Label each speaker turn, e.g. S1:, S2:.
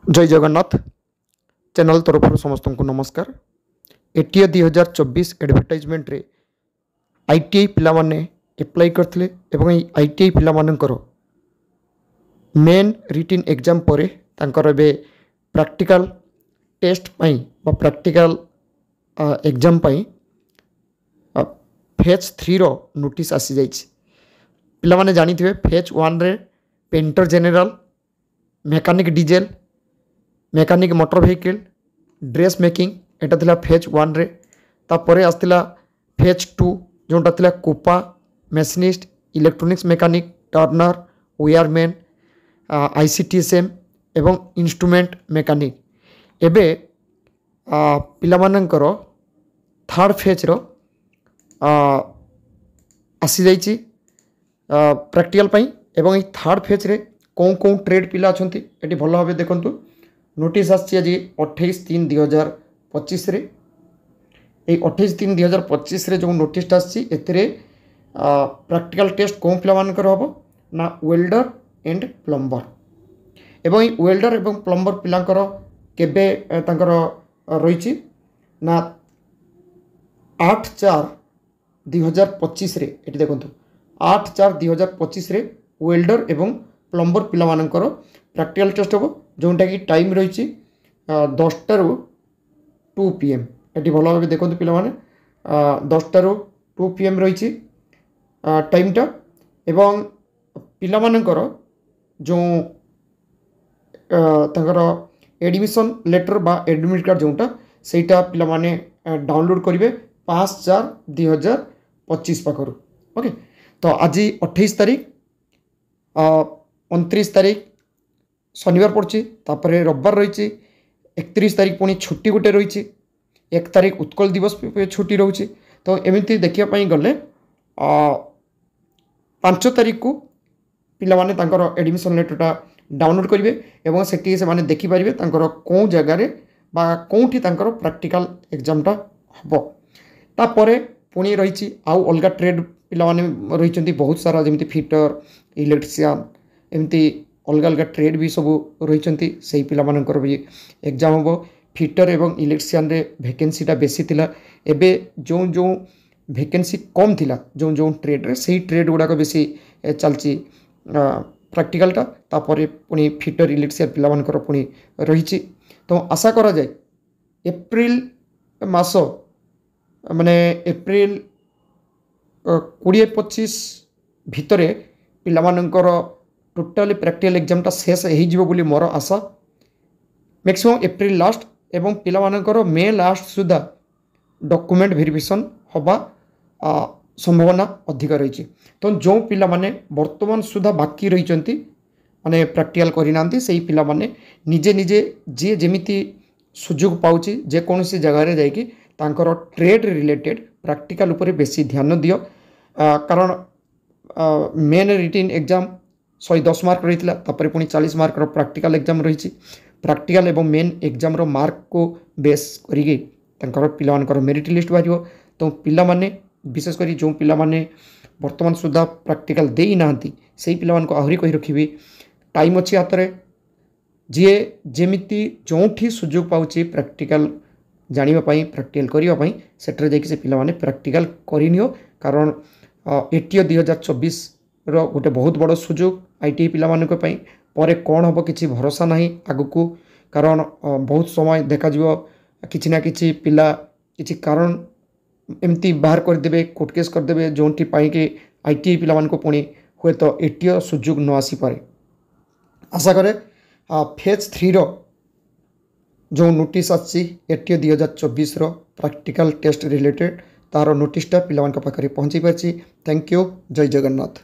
S1: जय जगन्नाथ चैनल तरफ समस्त को नमस्कार। एटीए 2024 एडवर्टाइजमेंट रे आईटीआई पिला माने अप्लाई करथिले एवं आईटीआई पिला मानकर मेन रिटिन एग्जाम पर तांकर एबे प्रैक्टिकल टेस्ट पई बा प्रैक्टिकल एग्जाम पई फेज 3 रो नोटिस आसी जाइछि। पिला माने जानी थिबे फेज 1 रे painter general, mechanic diesel, mechanic motor vehicle, dress making एटा थिला फेज 1 रे। तापरे आस्तिला फेज 2 जोटा थिला COPA, machinist, electronics mechanic, turner, wireman, ICTSM एवं इंस्ट्रूमेंट मेकानिक। एबे पिला मानकर थर्ड फेज रो आसी जाइछि प्रैक्टिकल पई। एवं ई थर्ड फेज रे कौन कौन ट्रेड पिला अछंती एटी भलो भाबे देखंतु। नोटिस आछि आज 28/3/2025 रे। ए 28/3/2025 रे जो नोटिस आछि एतरे प्रैक्टिकल टेस्ट कौन पिला मानकर हबो ना वेल्डर एंड प्लम्बर। एवं ई वेल्डर एवं प्लम्बर पिलांकर केबे तांकर रहिछि ना 8/4/2025 रे। एटी देखंतु 8/4/2025 रे वेल्डर एवं प्लम्बर पिला मानकर प्रैक्टिकल टेस्ट हम जोटा कि टाइम रही 10टा ରୁ 2 PM। ये भल भाव देखते पिला माने 10टा ରୁ 2 PM रही टाइमटा। एवं पिला मानकर जो तांकर एडमिशन लेटर बा एडमिट कार्ड जोटा सेटा पिला माने डाउनलोड करेंगे 5/4/2025 पाखर। ओके तो आज 28 तारीख 29 तारीख शनिवार पड़े, तापर रविवार रही 31 तारीख पुणी छुट्टी गोटे रही 1 तारीख उत्कल दिवस छुट्टी रोचे। तो एमती देखापी गले 5 तारीख को पिला माने तांकर एडमिशन लेटरटा डाउनलोड करेंगे और सेठी से माने देखि पारिबे तांकर कौन जगार बा कोठी तांकर प्रैक्टिकल एग्जामटा हम। तापर पुणी रही आउ अलग ट्रेड पिला माने रही बहुत सारा जमी फिटर, इलेक्ट्रिशियन एमती अलग अलग ट्रेड भी सब रही से पिला मानकर भी एग्जाम हम। फिटर एवं इलेक्ट्रिशियन रे वैकेंसीटा बेसी थिला। एबे जो जो वैकेंसी कम थिला जो जो ट्रेड रे सही ट्रेड गुड़ाक बेसी चलची प्रैक्टिकलटा। तापर पुणी फिटर इलेक्ट्रिशियन पिला मानकर पुणी रही। तो आशा करा जाए एप्रिल मास माने एप्रिल 20-25 भितर पिला मानकर टोटाली प्रैक्टिकल एग्जामटा शेष हो बोली मोर आशा। मैक्सिमम एप्रिल लास्ट एवं पिला मानकर मे लास्ट सुधा डॉक्यूमेंट वेरिफिकेशन होबा संभावना अधिक रही। तो जो पिला माने वर्तमान सुधा बाकी रही माने प्रैक्टिकल करना से पिला माने निजे निजे जी जेमिति सुजोग पाउची जेकोसी जगार जाकि तांकर ट्रेड रिलेटेड प्रैक्टिकल उपरे बेसी ध्यान दियो। कारण मेन रिटिन एग्जाम 110 मार्क रही है, तापर पुणी 40 मार्क प्रैक्टिकल एग्जाम रही। प्रैक्टिकल एवं मेन एग्जाम रो मार्क को बेस करिके तांकर पिला मानकर मेरिट लिस्ट बाहर। तो पिला माने विशेषकर जो पिला माने वर्तमान सुधा प्रैक्टिकल देई नांती से पिला मानको आहुरी कहि रखिबी टाइम अच्छी हाथ में जी जेमिति जोठी सुजोग पाउची प्रैक्टिकल जानापी प्रैक्टिकल करने सेठे जाकि से पिला माने प्रैक्टिकल करनियो। कारण एटीए 2024 रो गोटे बहुत बड़ सुजोग आईटीआई पिला मानक पई। परे कौन हम किसी भरोसा नहीं आगु को। कारण बहुत समय देखा किसी ना किसी पिला किसी कारण एमती बाहर करदे कोर्ट केस करदे जो कि आईटीआई पिला मानक पुणी हुए तो एटीए सुजोग न आसी पारे। आशा करे फेज 3 रो जो नोटिस आसी एटीए 2024 रो प्रैक्टिकल टेस्ट रिलेटेड तार नोटिसटा पिला मानक पाखरे पहुँची पारछि। Thank you. जय जगन्नाथ।